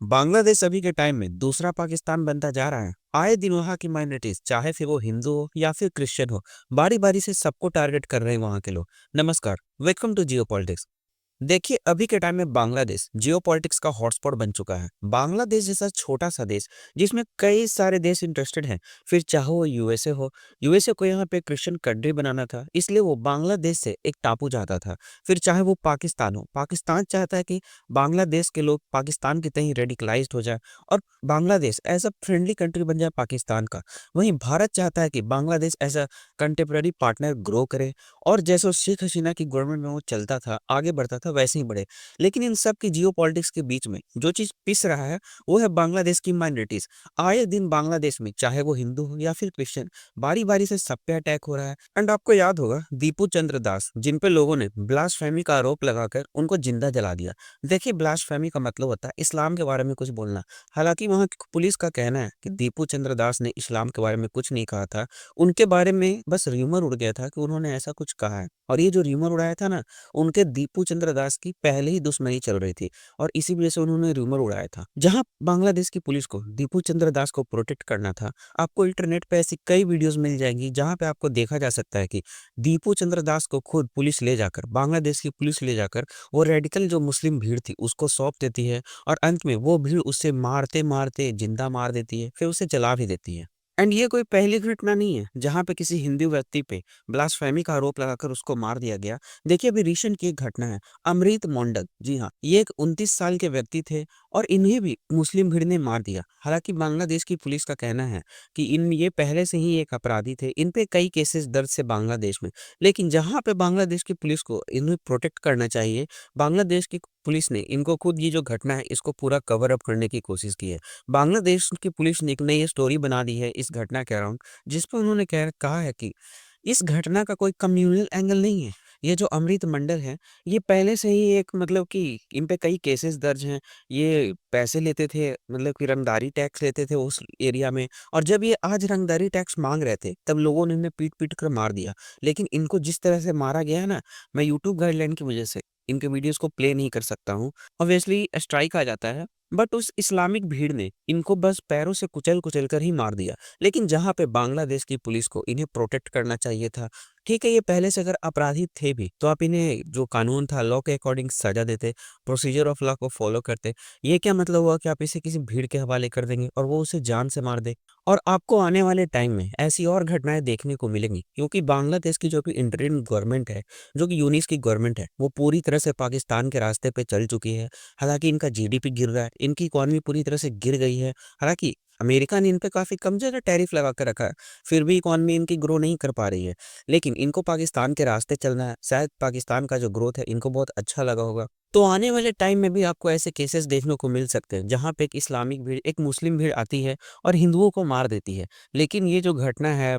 बांग्लादेश अभी के टाइम में दूसरा पाकिस्तान बनता जा रहा है। आए दिन वहाँ की माइनॉरिटीज, चाहे फिर वो हिंदू हो या फिर क्रिश्चियन हो, बारी बारी से सबको टारगेट कर रहे हैं वहाँ के लोग। नमस्कार, वेलकम टू जियो पॉलिटिक्स। देखिए, अभी के टाइम में बांग्लादेश जियोपॉलिटिक्स का हॉटस्पॉट बन चुका है। बांग्लादेश जैसा छोटा सा देश जिसमें कई सारे देश इंटरेस्टेड हैं, फिर चाहे वो यूएसए हो। यूएसए को यहाँ पे क्रिश्चियन कंट्री बनाना था, इसलिए वो बांग्लादेश से एक टापू चाहता था। फिर चाहे वो पाकिस्तान हो, पाकिस्तान चाहता है कि बांग्लादेश के लोग पाकिस्तान की तरह रेडिकलाइज्ड हो जाए और Bangladesh as a friendly country बन जाए पाकिस्तान का। वहीं भारत चाहता है कि Bangladesh as a contemporary partner grow करे और जैसे शेख हसीना की गवर्नमेंट में वो चलता था, आगे बढ़ता था, वैसे ही बढ़े। लेकिन इन सब की जियोपॉलिटिक्स के बीच में जो चीज पिस रहा है वो है बांग्लादेश की माइनॉरिटीज। आए दिन बांग्लादेश में चाहे वो हिंदू हो या फिर क्रिश्चियन, बारी बारी से सब पे अटैक हो रहा है। एंड आपको याद होगा दीपू चंद्र दास, जिन पे लोगों ने ब्लास्फेमी का आरोप लगाकर उनको जिंदा जला दिया। देखिए, ब्लास्फेमी का मतलब होता है इस्लाम के बारे में कुछ बोलना। हालांकि वहां की पुलिस का कहना है कि दीपू चंद्र दास ने इस्लाम के बारे में कुछ नहीं कहा था। उनके बारे में बस र्यूमर उड़ गया था कि उन्होंने ऐसा कुछ कहा है। और ये जो र्यूमर उड़ाया था ना, उनके दीपू चंद्र दास की पहले ही दुश्मनी चल रही थी और इसी वजह से उन्होंने र्यूमर उड़ाया था। जहां बांग्लादेश की पुलिस को दीपू चंद्र दास को प्रोटेक्ट करना था, आपको इंटरनेट पे ऐसी कई वीडियोस मिल जाएंगी जहां पे आपको देखा जा सकता है कि दीपू चंद्र दास को खुद पुलिस ले जाकर, बांग्लादेश की पुलिस ले जाकर, वो रेडिकल जो मुस्लिम भीड़ थी उसको सौंप देती है और अंत में वो भीड़ उससे मारते मारते जिंदा मार देती है, फिर उसे जला भी देती है। एंड ये कोई पहली घटना नहीं है जहां पे किसी हिंदू व्यक्ति पे ब्लास्फेमी का आरोप लगाकर उसको मार दिया गया। देखिए, अभी रिसेंट की एक घटना है, अमृत मोंडक। जी हाँ, ये एक 29 साल के व्यक्ति थे और इन्हें भी मुस्लिम भीड़ ने मार दिया। हालांकि बांग्लादेश की पुलिस का कहना है कि इन ये पहले से ही एक अपराधी थे, इन पे कई केसेस दर्ज से बांग्लादेश में। लेकिन जहां पे बांग्लादेश की पुलिस को इन्हें प्रोटेक्ट करना चाहिए, बांग्लादेश की पुलिस ने इनको खुद ये जो घटना है इसको पूरा कवर अप करने की कोशिश की है। बांग्लादेश की पुलिस ने एक नई स्टोरी बना दी है इस घटना के अराउंड, जिसपे उन्होंने कहा है कि इस घटना का कोई कम्युनल एंगल नहीं है। ये जो अमृत मंडल है, ये पहले से ही एक मतलब कि इन पे कई केसेस दर्ज हैं। ये पैसे लेते थे, मतलब कि रंगदारी टैक्स लेते थे उस एरिया में। और जब ये आज रंगदारी टैक्स मांग रहे थे, तब लोगों ने इन्हें पीट पीट कर मार दिया। लेकिन इनको जिस तरह से मारा गया है ना, मैं यूट्यूब गाइडलाइन की वजह से इनके वीडियोस को प्ले नहीं कर सकता हूँ। ऑब्वियसली स्ट्राइक आ जाता है। बट उस इस्लामिक भीड़ ने इनको बस पैरों से कुचल कुचल कर ही मार दिया। लेकिन जहां पे बांग्लादेश की पुलिस को इन्हें प्रोटेक्ट करना चाहिए था, ठीक है, ये पहले से अगर अपराधी थे भी तो आप इन्हें जो कानून था लॉ के अकॉर्डिंग सजा देते, प्रोसीजर ऑफ लॉ को फॉलो करते। ये क्या मतलब हुआ कि आप इसे किसी भीड़ के हवाले कर देंगे और वो उसे जान से मार दे। और आपको आने वाले टाइम में ऐसी और घटनाएं देखने को मिलेंगी, क्योंकि बांग्लादेश की जो कि इंटरिम गवर्नमेंट है, जो कि यूनिस की गवर्नमेंट है, वो पूरी तरह से पाकिस्तान के रास्ते पे चल चुकी है। हालांकि इनका जीडीपी गिर रहा है, इनकी इकॉनमी पूरी तरह से गिर गई है। हालांकि अमेरिका ने इन पे काफी कम ज्यादा टैरिफ लगा कर रखा है, फिर भी इकॉनमी इनकी ग्रो नहीं कर पा रही है। लेकिन इनको पाकिस्तान के रास्ते चलना है, शायद पाकिस्तान का जो ग्रोथ है इनको बहुत अच्छा लगा होगा। तो आने वाले टाइम में भी आपको ऐसे केसेस देखने को मिल सकते हैं जहां पे एक इस्लामिक भीड़, एक मुस्लिम भीड़ आती है और हिंदुओं को मार देती है। लेकिन ये जो घटना है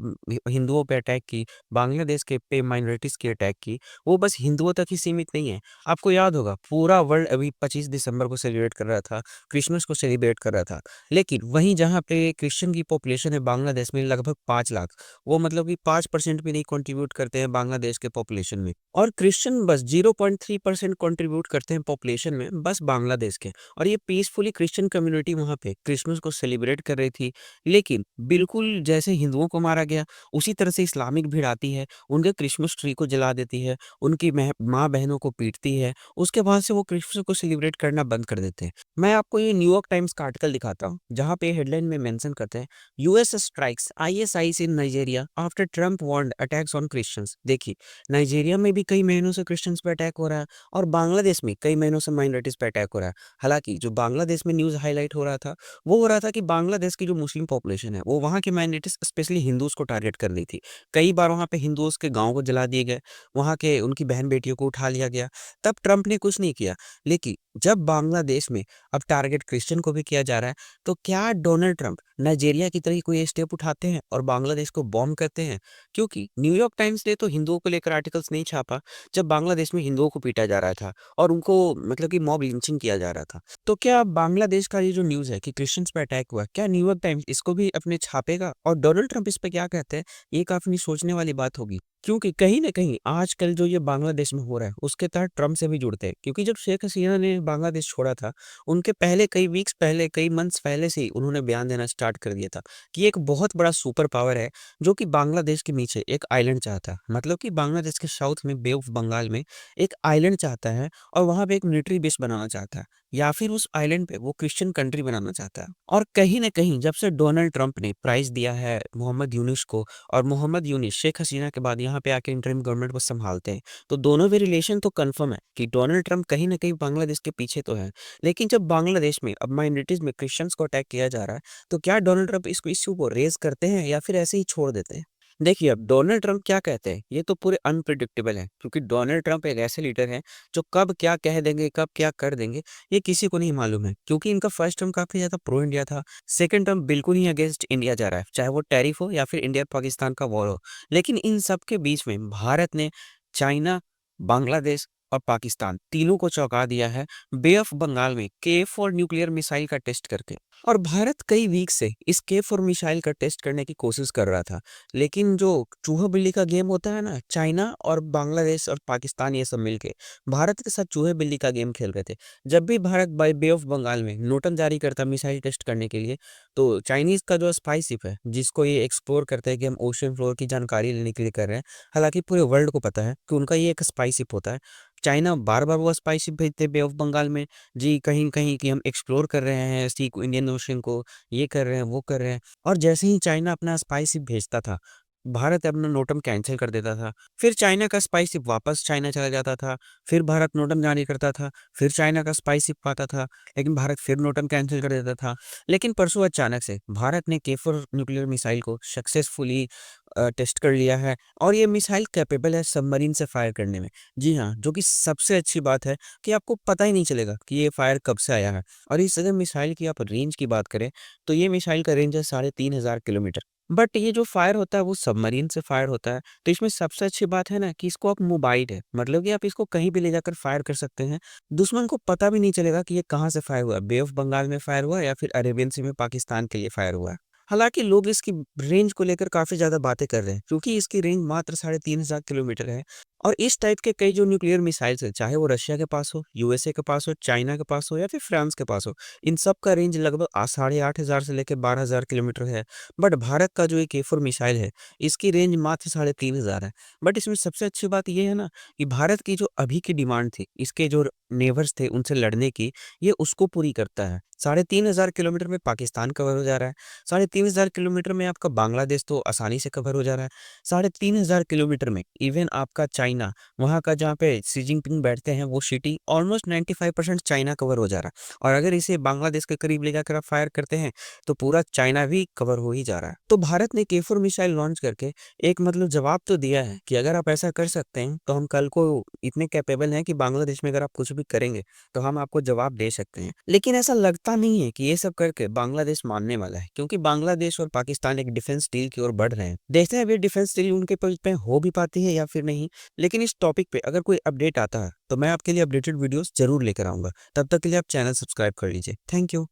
हिंदुओं पे अटैक की, बांग्लादेश के पे माइनॉरिटीज की अटैक की, वो बस हिंदुओं तक ही सीमित नहीं है। आपको याद होगा पूरा वर्ल्ड अभी 25 दिसंबर को सेलिब्रेट कर रहा था, क्रिसमस को सेलिब्रेट कर रहा था। लेकिन वहीं जहाँ पे क्रिश्चियन की पॉपुलेशन है बांग्लादेश में लगभग 5 लाख, वो मतलब कि 5% भी नहीं कंट्रीब्यूट करते हैं बांग्लादेश के पॉपुलेशन में। और क्रिश्चियन बस 0.3% कंट्रीब्यूट करते हैं पॉपुलेशन में, बस बांग्लादेश के। और ये पीसफुली क्रिश्चियन कम्युनिटी वहाँ पे क्रिसमस को सेलिब्रेट कर रही थी। लेकिन बिल्कुल जैसे हिंदुओं को मारा गया, उसी तरह से इस्लामिक भीड़ आती है, उनके क्रिसमस ट्री को जला देती है, उनकी माँ बहनों को पीटती है। उसके बाद से वो क्रिसमस को सेलिब्रेट करना बंद कर देते हैं। मैं आपको ये न्यूयॉर्क टाइम्स का आर्टिकल दिखाता हूँ, जहाँ पे हेडलाइन में मेंशन करते हैं, US strikes ISIS in Nigeria after Trump warned attacks on Christians. देखिए, नाइजीरिया में भी कई महीनों से क्रिश्चियंस पे अटैक हो रहा है और बांग्लादेश में कई महीनों से माइनॉरिटीज पे अटैक हो रहा है। हालांकि जो बांग्लादेश में न्यूज हाईलाइट हो रहा था, वो हो रहा था कि बांग्लादेश की जो मुस्लिम पॉपुलेशन है वो वहाँ के माइनॉरिटीज स्पेशली हिंदूज को टारगेट कर रही थी। कई बार वहाँ पे हिंदूज के गाँव को जला दिए गए, वहाँ के उनकी बहन बेटियों को उठा लिया गया। तब ट्रंप ने कुछ नहीं किया। लेकिन जब बांग्लादेश में अब टारगेट क्रिश्चियन को भी किया जा रहा है, तो क्या डोनाल्ड ट्रंप नाइजीरिया की तरह कोई स्टेप उठाते हैं और बांग्लादेश को बॉम्ब करते हैं? क्योंकि न्यूयॉर्क टाइम्स ने तो हिंदुओं को लेकर आर्टिकल्स नहीं छापा जब बांग्लादेश में हिंदुओं को पीटा जा रहा था और उनको मतलब कि मॉब लिंचिंग किया जा रहा था। तो क्या बांग्लादेश का ये जो न्यूज़ है कि क्रिश्चियंस पे अटैक हुआ, क्या न्यूयॉर्क टाइम्स इसको भी अपने छापेगा और डोनाल्ड ट्रंप इस पे क्या कहते हैं? ये काफी सोचने वाली बात होगी। क्योंकि कहीं न कहीं आजकल जो ये बांग्लादेश में हो रहा है, उसके तहत ट्रम्प से भी जुड़ते हैं। क्योंकि जब शेख हसीना ने बांग्लादेश छोड़ा था, उनके पहले कई वीक्स पहले, कई मंथ्स पहले से ही उन्होंने बयान देना स्टार्ट कर दिया था कि एक बहुत बड़ा सुपर पावर है, जो कि बांग्लादेश के नीचे एक आइलैंड चाहता है। मतलब कि बांग्लादेश के साउथ में बे ऑफ बंगाल में एक आइलैंड चाहता है और वहाँ पे एक मिलिट्री बेस बनाना चाहता है, या फिर उस आइलैंड पे वो क्रिश्चियन कंट्री बनाना चाहता है। और कहीं न कहीं जब से डोनाल्ड ट्रम्प ने प्राइज़ दिया है मोहम्मद यूनुस को, और मोहम्मद यूनिस शेख हसीना के बाद यहाँ पे आके इंटरिम गवर्नमेंट को संभालते हैं, तो दोनों में रिलेशन तो कन्फर्म है कि डोनाल्ड ट्रम्प कहीं न कहीं बांग्लादेश के पीछे तो है। लेकिन जब बांग्लादेश में अब माइनॉरिटीज़ में क्रिश्चियंस को अटैक किया जा रहा है, तो क्या डोनाल्ड ट्रम्प इसको इश्यू को रेज़ करते हैं या फिर ऐसे ही छोड़ देते हैं? देखिए, अब डोनाल्ड ट्रम्प क्या कहते हैं, ये तो पूरे अनप्रेडिक्टेबल है, क्योंकि डोनाल्ड ट्रम्प एक ऐसे लीडर हैं, जो कब क्या कह देंगे, कब क्या कर देंगे, ये किसी को नहीं मालूम है। क्योंकि इनका फर्स्ट टर्म काफ़ी ज़्यादा प्रो इंडिया था, सेकंड टर्म बिल्कुल ही अगेंस्ट इंडिया जा रहा है, चाहे वो टैरिफ हो या फिर इंडिया-पाकिस्तान का वॉर हो। लेकिन इन सब के बीच में भारत ने चाइना, बांग्लादेश और पाकिस्तान तीनों को चौंका दिया है बे ऑफ बंगाल में के-4 न्यूक्लियर मिसाइल का टेस्ट करके। और भारत कई वीक से इस के-4 मिसाइल का टेस्ट करने की कोशिश कर रहा था। लेकिन जो चूहा-बिल्ली का गेम होता है ना, चाइना और बांग्लादेश और पाकिस्तान ये सब मिलके भारत के साथ चूहे-बिल्ली का गेम खेल रहे थे। जब भी Bharat by Bay of Bengal में नोटन जारी करता मिसाइल टेस्ट करने के लिए, तो चाइनीज़ का जो स्पाई शिप है, जिसको ये एक्सप्लोर करते हैं कि हम ओशन फ्लोर की जानकारी लेने के लिए कर रहे हैं। हालाँकि पूरे वर्ल्ड को पता है कि उनका ये एक स्पाई शिप होता है। चाइना बार-बार वो स्पाई शिप भेजते हैं बे ऑफ बंगाल में, जी कहीं-कहीं कि हम एक्सप्लोर कर रहे हैं सी को, इंडियन ओशन को, ये कर रहे हैं, वो कर रहे हैं। और जैसे ही चाइना अपना स्पाई शिप भेजता था, भारत अपना नोटम कैंसल कर देता था। फिर चाइना का स्पाई शिप वापस चाइना चला जाता था, फिर भारत नोटम जारी करता था, फिर चाइना का स्पाई शिप आता था, लेकिन भारत फिर नोटम कैंसल कर देता था। लेकिन परसों अचानक से भारत ने के-4 न्यूक्लियर मिसाइल को सक्सेसफुली टेस्ट कर लिया है, और ये मिसाइल कैपेबल है सबमरीन से फायर करने में। जी हाँ, जो कि सबसे अच्छी बात है कि आपको पता ही नहीं चलेगा कि ये फायर कब से आया है। और इस अगर मिसाइल की आप रेंज की बात करें, तो ये मिसाइल का रेंज है 3500 किलोमीटर। बट ये जो फायर होता है वो सबमरीन से फायर होता है, तो इसमें सबसे अच्छी बात है ना कि इसको आप मोबाइल है, मतलब कि आप इसको कहीं भी ले जाकर फायर कर सकते हैं। दुश्मन को पता भी नहीं चलेगा कि ये कहाँ से फायर हुआ है, बे ऑफ बंगाल में फायर हुआ है या फिर अरेबियन सी में पाकिस्तान के लिए फायर हुआ है। हालाँकि लोग इसकी रेंज को लेकर काफ़ी ज़्यादा बातें कर रहे हैं, क्योंकि इसकी रेंज मात्र 3500 किलोमीटर है। और इस टाइप के कई जो न्यूक्लियर मिसाइल्स हैं, चाहे वो रशिया के पास हो, यूएसए के पास हो, चाइना के पास हो या फिर फ्रांस के पास हो, इन सब का रेंज लगभग 8,500 से लेके 12,000 किलोमीटर है। बट भारत का जो ये के-4 मिसाइल है, इसकी रेंज मात्र 3,500 है। बट इसमें सबसे अच्छी बात ये है ना कि भारत की जो अभी की डिमांड थी, इसके जो नेबर्स थे उनसे लड़ने की, ये उसको पूरी करता है। 3,500 किलोमीटर में पाकिस्तान कवर हो जा रहा है, 3,500 किलोमीटर में आपका बांग्लादेश तो आसानी से कवर हो जा रहा है, 3,500 किलोमीटर में इवन आपका चाइना, वहाँ का जहाँ पे शी जिनपिंग बैठते हैं वो सिटी, ऑलमोस्ट 95% चाइना कवर हो जा रहा है। और अगर इसे बांग्लादेश के करीब ले जाकर आप फायर करते हैं, तो पूरा चाइना भी कवर हो ही जा रहा है। तो भारत ने के-4 मिसाइल लॉन्च करके एक मतलब जवाब तो दिया है कि अगर आप ऐसा कर सकते हैं, तो हम कल को इतने कैपेबल हैं कि बांग्लादेश में अगर आप कुछ भी करेंगे, तो हम आपको जवाब दे सकते हैं। लेकिन ऐसा लगता नहीं है कि ये सब करके बांग्लादेश मानने वाला है, क्योंकि बांग्लादेश और पाकिस्तान एक डिफेंस डील की ओर बढ़ रहे हैं। देखते हैं अब ये डिफेंस डील उनके पक्ष में हो भी पाती है या फिर नहीं। लेकिन इस टॉपिक पे अगर कोई अपडेट आता है, तो मैं आपके लिए अपडेटेड वीडियोस ज़रूर लेकर आऊँगा। तब तक के लिए आप चैनल सब्सक्राइब कर लीजिए। Thank you.